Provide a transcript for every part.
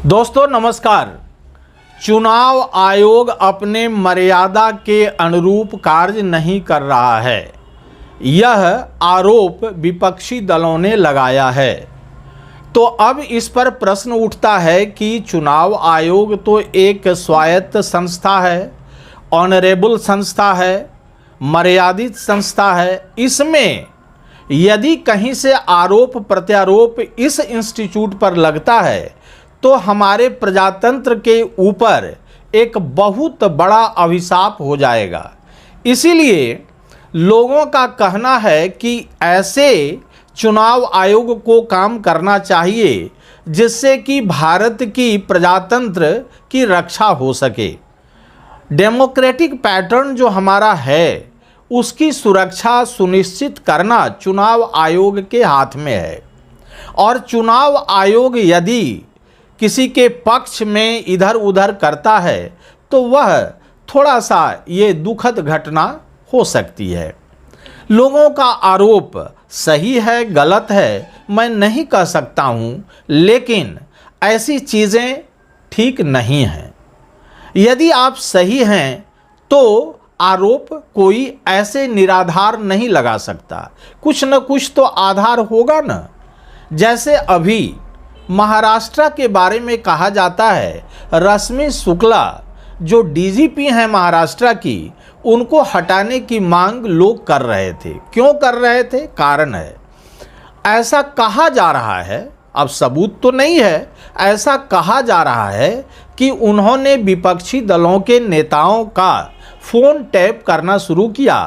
दोस्तों नमस्कार। चुनाव आयोग अपने मर्यादा के अनुरूप कार्य नहीं कर रहा है, यह आरोप विपक्षी दलों ने लगाया है। तो अब इस पर प्रश्न उठता है कि चुनाव आयोग तो एक स्वायत्त संस्था है, ऑनरेबल संस्था है, मर्यादित संस्था है। इसमें यदि कहीं से आरोप प्रत्यारोप इस इंस्टीट्यूट पर लगता है तो हमारे प्रजातंत्र के ऊपर एक बहुत बड़ा अभिशाप हो जाएगा। इसीलिए लोगों का कहना है कि ऐसे चुनाव आयोग को काम करना चाहिए जिससे कि भारत की प्रजातंत्र की रक्षा हो सके। डेमोक्रेटिक पैटर्न जो हमारा है उसकी सुरक्षा सुनिश्चित करना चुनाव आयोग के हाथ में है। और चुनाव आयोग यदि किसी के पक्ष में इधर उधर करता है तो वह थोड़ा सा ये दुखद घटना हो सकती है। लोगों का आरोप सही है गलत है मैं नहीं कह सकता हूँ, लेकिन ऐसी चीज़ें ठीक नहीं हैं। यदि आप सही हैं तो आरोप कोई ऐसे निराधार नहीं लगा सकता, कुछ न कुछ तो आधार होगा न। जैसे अभी महाराष्ट्र के बारे में कहा जाता है, रश्मि शुक्ला जो डीजीपी हैं महाराष्ट्र की, उनको हटाने की मांग लोग कर रहे थे। क्यों कर रहे थे? कारण है, ऐसा कहा जा रहा है, अब सबूत तो नहीं है, ऐसा कहा जा रहा है कि उन्होंने विपक्षी दलों के नेताओं का फ़ोन टैप करना शुरू किया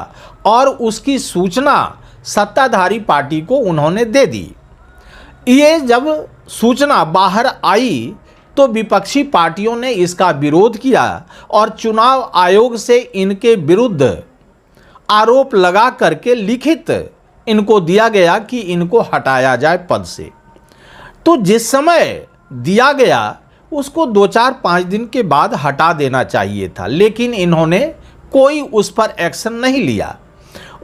और उसकी सूचना सत्ताधारी पार्टी को उन्होंने दे दी। ये जब सूचना बाहर आई तो विपक्षी पार्टियों ने इसका विरोध किया और चुनाव आयोग से इनके विरुद्ध आरोप लगा करके लिखित इनको दिया गया कि इनको हटाया जाए पद से। तो जिस समय दिया गया उसको 2-4-5 दिन के बाद हटा देना चाहिए था, लेकिन इन्होंने कोई उस पर एक्शन नहीं लिया।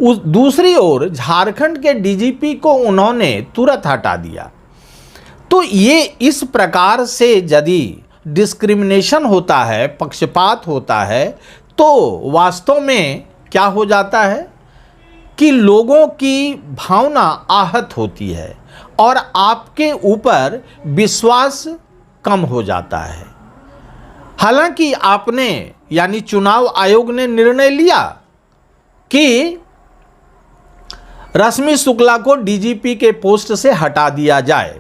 दूसरी ओर झारखंड के डीजीपी को उन्होंने तुरंत हटा दिया। तो ये इस प्रकार से यदि डिस्क्रिमिनेशन होता है, पक्षपात होता है, तो वास्तव में क्या हो जाता है कि लोगों की भावना आहत होती है और आपके ऊपर विश्वास कम हो जाता है। हालांकि आपने यानी चुनाव आयोग ने निर्णय लिया कि रश्मि शुक्ला को डीजीपी के पोस्ट से हटा दिया जाए।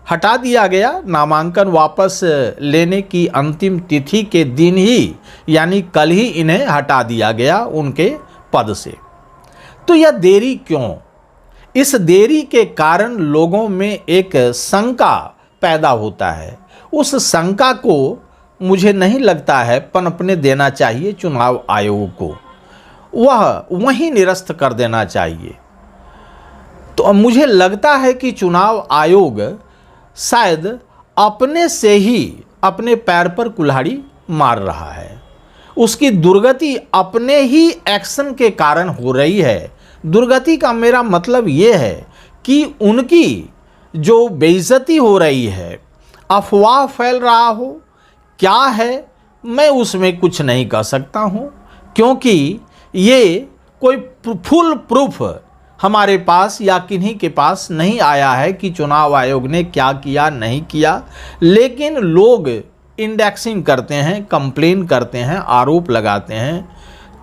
हटा दिया गया। नामांकन वापस लेने की अंतिम तिथि के दिन ही यानी कल ही इन्हें हटा दिया गया उनके पद से। तो यह देरी क्यों? इस देरी के कारण लोगों में एक शंका पैदा होता है। उस शंका को मुझे नहीं लगता है पनपने देना चाहिए चुनाव आयोग को, वह वहीं निरस्त कर देना चाहिए। तो मुझे लगता है कि चुनाव आयोग शायद अपने से ही अपने पैर पर कुल्हाड़ी मार रहा है। उसकी दुर्गति अपने ही एक्शन के कारण हो रही है। दुर्गति का मेरा मतलब ये है कि उनकी जो बेइज्जती हो रही है, अफवाह फैल रहा हो, क्या है मैं उसमें कुछ नहीं कह सकता हूँ, क्योंकि ये कोई फुल प्रूफ हमारे पास या किन्हीं के पास नहीं आया है कि चुनाव आयोग ने क्या किया नहीं किया। लेकिन लोग इंडेक्सिंग करते हैं, कंप्लेन करते हैं, आरोप लगाते हैं,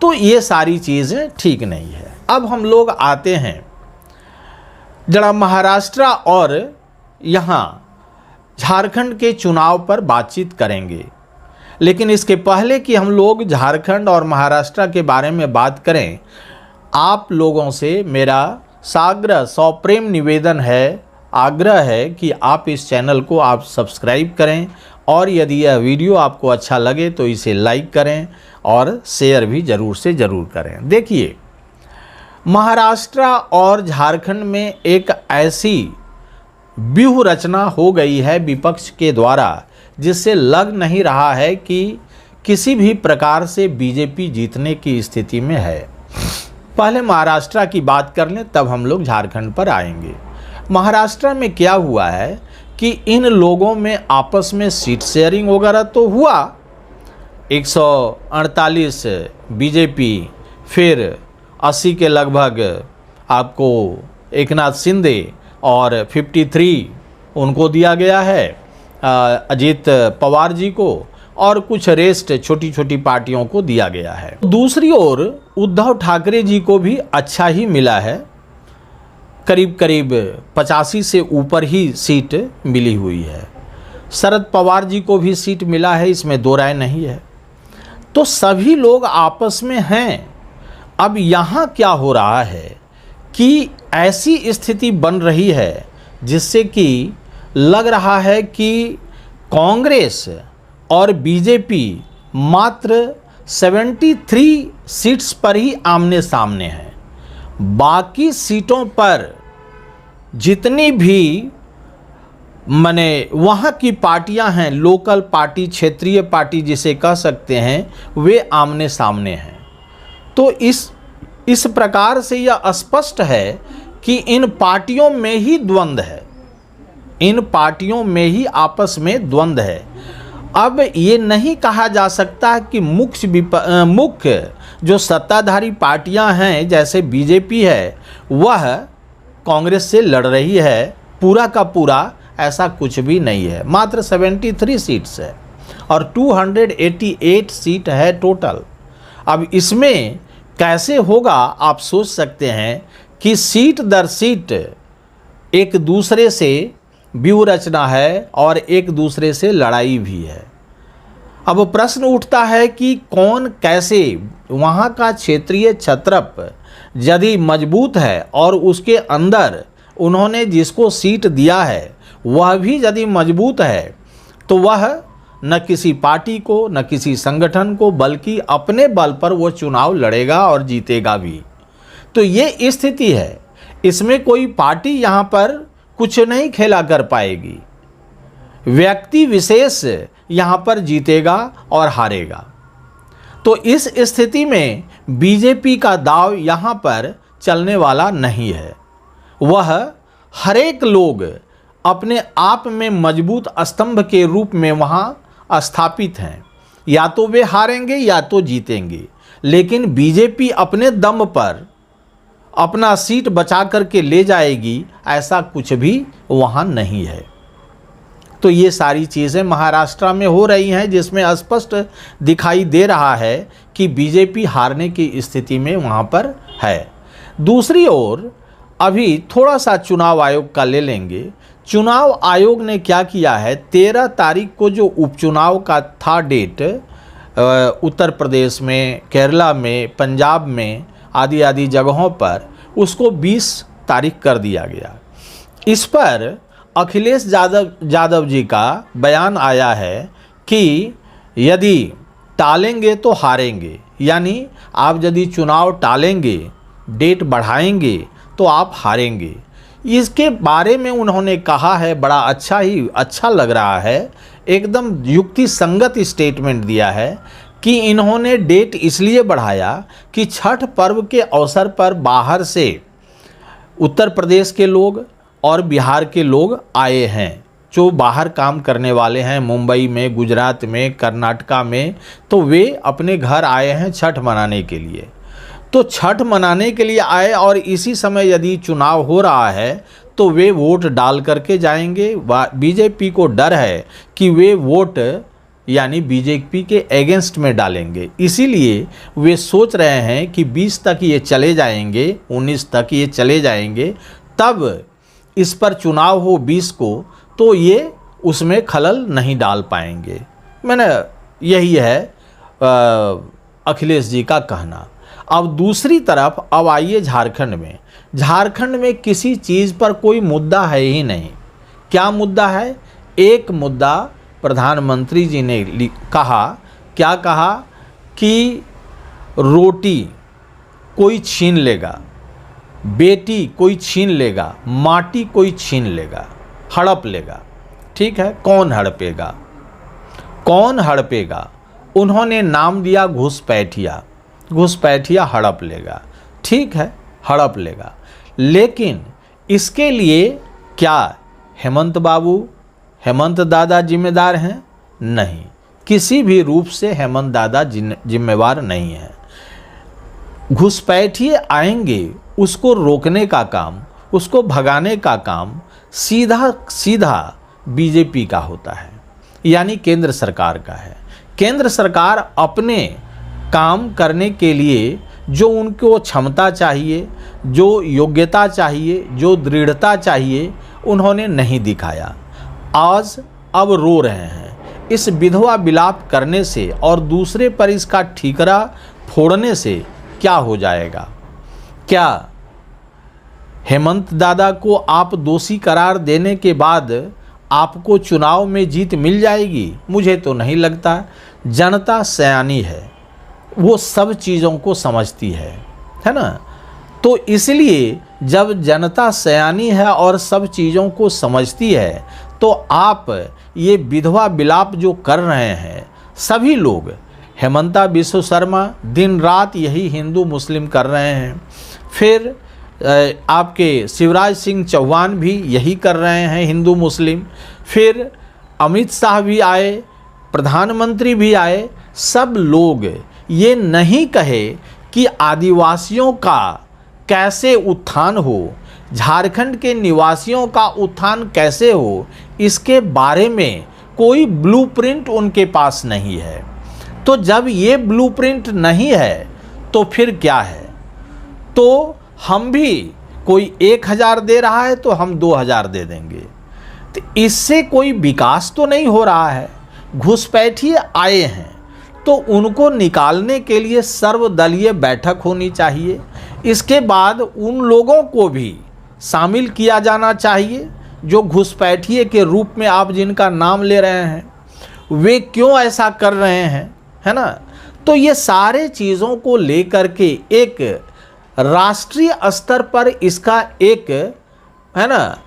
तो ये सारी चीज़ें ठीक नहीं है। अब हम लोग आते हैं जरा महाराष्ट्र और यहाँ झारखंड के चुनाव पर बातचीत करेंगे। लेकिन इसके पहले कि हम लोग झारखंड और महाराष्ट्र के बारे में बात करें, आप लोगों से मेरा साग्रह सप्रेम निवेदन है, आग्रह है कि आप इस चैनल को आप सब्सक्राइब करें और यदि यह वीडियो आपको अच्छा लगे तो इसे लाइक करें और शेयर भी ज़रूर से ज़रूर करें। देखिए, महाराष्ट्र और झारखंड में एक ऐसी व्यूह रचना हो गई है विपक्ष के द्वारा जिससे लग नहीं रहा है कि किसी भी प्रकार से बीजेपी जीतने की स्थिति में है। पहले महाराष्ट्र की बात कर लें, तब हम लोग झारखंड पर आएंगे। महाराष्ट्र में क्या हुआ है कि इन लोगों में आपस में सीट शेयरिंग वगैरह तो हुआ, 148 बीजेपी, फिर 80 के लगभग आपको एकनाथ शिंदे और 53 उनको दिया गया है अजीत पवार जी को, और कुछ रेस्ट छोटी छोटी पार्टियों को दिया गया है। दूसरी ओर उद्धव ठाकरे जी को भी अच्छा ही मिला है, करीब करीब 85 से ऊपर ही सीट मिली हुई है। शरद पवार जी को भी सीट मिला है, इसमें दो राय नहीं है। तो सभी लोग आपस में हैं। अब यहाँ क्या हो रहा है कि ऐसी स्थिति बन रही है जिससे कि लग रहा है कि कांग्रेस और बीजेपी मात्र 73 सीट्स पर ही आमने सामने हैं। बाकी सीटों पर जितनी भी वहाँ की पार्टियां हैं, लोकल पार्टी, क्षेत्रीय पार्टी जिसे कह सकते हैं, वे आमने सामने हैं। तो इस प्रकार से यह स्पष्ट है कि इन पार्टियों में ही द्वंद्व है, इन पार्टियों में ही आपस में द्वंद्व है। अब ये नहीं कहा जा सकता कि मुख्य जो सत्ताधारी पार्टियां हैं जैसे बीजेपी है वह कांग्रेस से लड़ रही है, पूरा का पूरा ऐसा कुछ भी नहीं है। मात्र 73 सीट्स है और 288 सीट है टोटल। अब इसमें कैसे होगा आप सोच सकते हैं कि सीट दर सीट एक दूसरे से व्यूह रचना है और एक दूसरे से लड़ाई भी है। अब प्रश्न उठता है कि कौन कैसे, वहाँ का क्षेत्रीय छत्रप यदि मजबूत है और उसके अंदर उन्होंने जिसको सीट दिया है वह भी यदि मजबूत है तो वह न किसी पार्टी को न किसी संगठन को बल्कि अपने बल पर वो चुनाव लड़ेगा और जीतेगा भी। तो ये स्थिति है, इसमें कोई पार्टी यहाँ पर कुछ नहीं खेला कर पाएगी, व्यक्ति विशेष यहाँ पर जीतेगा और हारेगा। तो इस स्थिति में बीजेपी का दाव यहाँ पर चलने वाला नहीं है। वह हरेक लोग अपने आप में मजबूत स्तंभ के रूप में वहाँ स्थापित हैं, या तो वे हारेंगे या तो जीतेंगे, लेकिन बीजेपी अपने दम पर अपना सीट बचा करके ले जाएगी ऐसा कुछ भी वहाँ नहीं है। तो ये सारी चीज़ें महाराष्ट्र में हो रही हैं जिसमें स्पष्ट दिखाई दे रहा है कि बीजेपी हारने की स्थिति में वहाँ पर है। दूसरी ओर अभी थोड़ा सा चुनाव आयोग का ले लेंगे। चुनाव आयोग ने क्या किया है, 13 तारीख को जो उपचुनाव का था डेट, उत्तर प्रदेश में, केरला में, पंजाब में आदि आदि जगहों पर, उसको 20 तारीख कर दिया गया। इस पर अखिलेश यादव जी का बयान आया है कि यदि टालेंगे तो हारेंगे, यानी आप यदि चुनाव टालेंगे, डेट बढ़ाएंगे तो आप हारेंगे। इसके बारे में उन्होंने कहा है, बड़ा अच्छा लग रहा है, एकदम युक्ति संगत स्टेटमेंट दिया है कि इन्होंने डेट इसलिए बढ़ाया कि छठ पर्व के अवसर पर बाहर से उत्तर प्रदेश के लोग और बिहार के लोग आए हैं, जो बाहर काम करने वाले हैं, मुंबई में, गुजरात में, कर्नाटका में, तो वे अपने घर आए हैं छठ मनाने के लिए। तो छठ मनाने के लिए आए और इसी समय यदि चुनाव हो रहा है तो वे वोट डाल करके जाएंगे। बीजेपी को डर है कि वे वोट यानी बीजेपी के अगेंस्ट में डालेंगे, इसीलिए वे सोच रहे हैं कि 20 तक ये चले जाएंगे, 19 तक ये चले जाएंगे, तब इस पर चुनाव हो 20 को तो ये उसमें खलल नहीं डाल पाएंगे। यही है अखिलेश जी का कहना। अब दूसरी तरफ अब आइए झारखंड में किसी चीज़ पर कोई मुद्दा है ही नहीं। क्या मुद्दा है? एक मुद्दा प्रधानमंत्री जी ने कहा, क्या कहा कि रोटी कोई छीन लेगा, बेटी कोई छीन लेगा, माटी कोई छीन लेगा, हड़प लेगा। ठीक है, कौन हड़पेगा? कौन हड़पेगा? उन्होंने नाम दिया घुसपैठिया, घुसपैठिया हड़प लेगा। ठीक है, हड़प लेगा, लेकिन इसके लिए क्या हेमंत बाबू हेमंत दादा जिम्मेदार हैं? नहीं, किसी भी रूप से हेमंत दादा जिम्मेवार नहीं है। घुसपैठिए आएंगे, उसको रोकने का काम, उसको भगाने का काम सीधा सीधा बीजेपी का होता है, यानी केंद्र सरकार का है। केंद्र सरकार अपने काम करने के लिए जो उनको क्षमता चाहिए, जो योग्यता चाहिए, जो दृढ़ता चाहिए, उन्होंने नहीं दिखाया। आज अब रो रहे हैं। इस विधवा विलाप करने से और दूसरे पर इसका ठीकरा फोड़ने से क्या हो जाएगा? क्या हेमंत दादा को आप दोषी करार देने के बाद आपको चुनाव में जीत मिल जाएगी? मुझे तो नहीं लगता। जनता सयानी है, वो सब चीज़ों को समझती है ना। तो इसलिए जब जनता सयानी है और सब चीज़ों को समझती है, तो आप ये विधवा विलाप जो कर रहे हैं सभी लोग, हेमंता बिस्व शर्मा दिन रात यही हिंदू मुस्लिम कर रहे हैं, फिर आपके शिवराज सिंह चौहान भी यही कर रहे हैं हिंदू मुस्लिम, फिर अमित शाह भी आए, प्रधानमंत्री भी आए। सब लोग ये नहीं कहे कि आदिवासियों का कैसे उत्थान हो, झारखंड के निवासियों का उत्थान कैसे हो, इसके बारे में कोई ब्लूप्रिंट उनके पास नहीं है। तो जब ये ब्लूप्रिंट नहीं है तो फिर क्या है? तो हम भी, कोई 1000 दे रहा है तो हम 2000 दे देंगे, तो इससे कोई विकास तो नहीं हो रहा है। घुसपैठिए आए हैं तो उनको निकालने के लिए सर्वदलीय बैठक होनी चाहिए। इसके बाद उन लोगों को भी शामिल किया जाना चाहिए जो घुसपैठिए के रूप में आप जिनका नाम ले रहे हैं, वे क्यों ऐसा कर रहे हैं, है ना। तो ये सारे चीज़ों को लेकर के एक राष्ट्रीय स्तर पर इसका एक, है ना,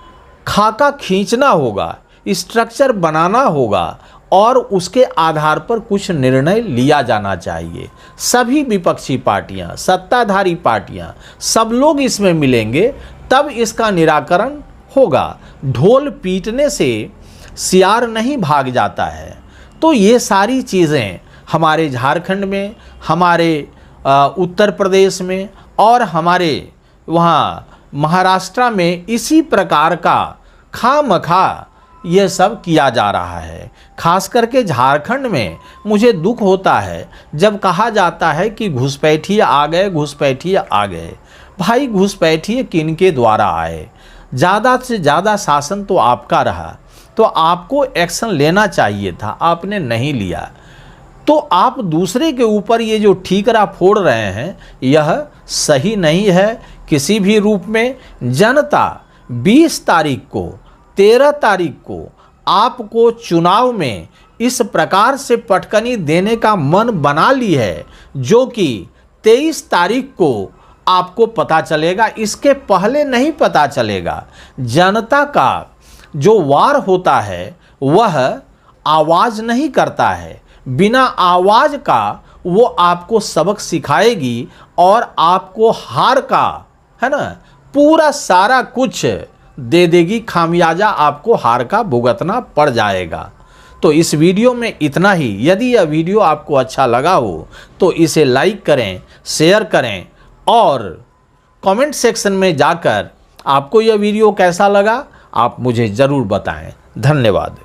खाका खींचना होगा, स्ट्रक्चर बनाना होगा और उसके आधार पर कुछ निर्णय लिया जाना चाहिए। सभी विपक्षी पार्टियां, सत्ताधारी पार्टियां, सब लोग इसमें मिलेंगे तब इसका निराकरण होगा। ढोल पीटने से सियार नहीं भाग जाता है। तो ये सारी चीज़ें हमारे झारखंड में, हमारे उत्तर प्रदेश में और हमारे वहाँ महाराष्ट्र में इसी प्रकार का खामखा ये सब किया जा रहा है। खास करके झारखंड में मुझे दुख होता है जब कहा जाता है कि घुसपैठिए आ गए, घुसपैठिए आ गए। भाई घुसपैठिए किनके द्वारा आए? ज़्यादा से ज़्यादा शासन तो आपका रहा, तो आपको एक्शन लेना चाहिए था, आपने नहीं लिया। तो आप दूसरे के ऊपर ये जो ठीकरा फोड़ रहे हैं यह सही नहीं है किसी भी रूप में। जनता 20 तारीख को, 13 तारीख को आपको चुनाव में इस प्रकार से पटकनी देने का मन बना ली है जो कि 23 तारीख को आपको पता चलेगा, इसके पहले नहीं पता चलेगा। जनता का जो वार होता है वह आवाज़ नहीं करता है, बिना आवाज़ का वो आपको सबक सिखाएगी और आपको हार का, है ना, पूरा सारा कुछ दे देगी, खामियाजा आपको हार का भुगतना पड़ जाएगा। तो इस वीडियो में इतना ही। यदि यह वीडियो आपको अच्छा लगा हो तो इसे लाइक करें, शेयर करें और कमेंट सेक्शन में जाकर आपको यह वीडियो कैसा लगा आप मुझे ज़रूर बताएं। धन्यवाद।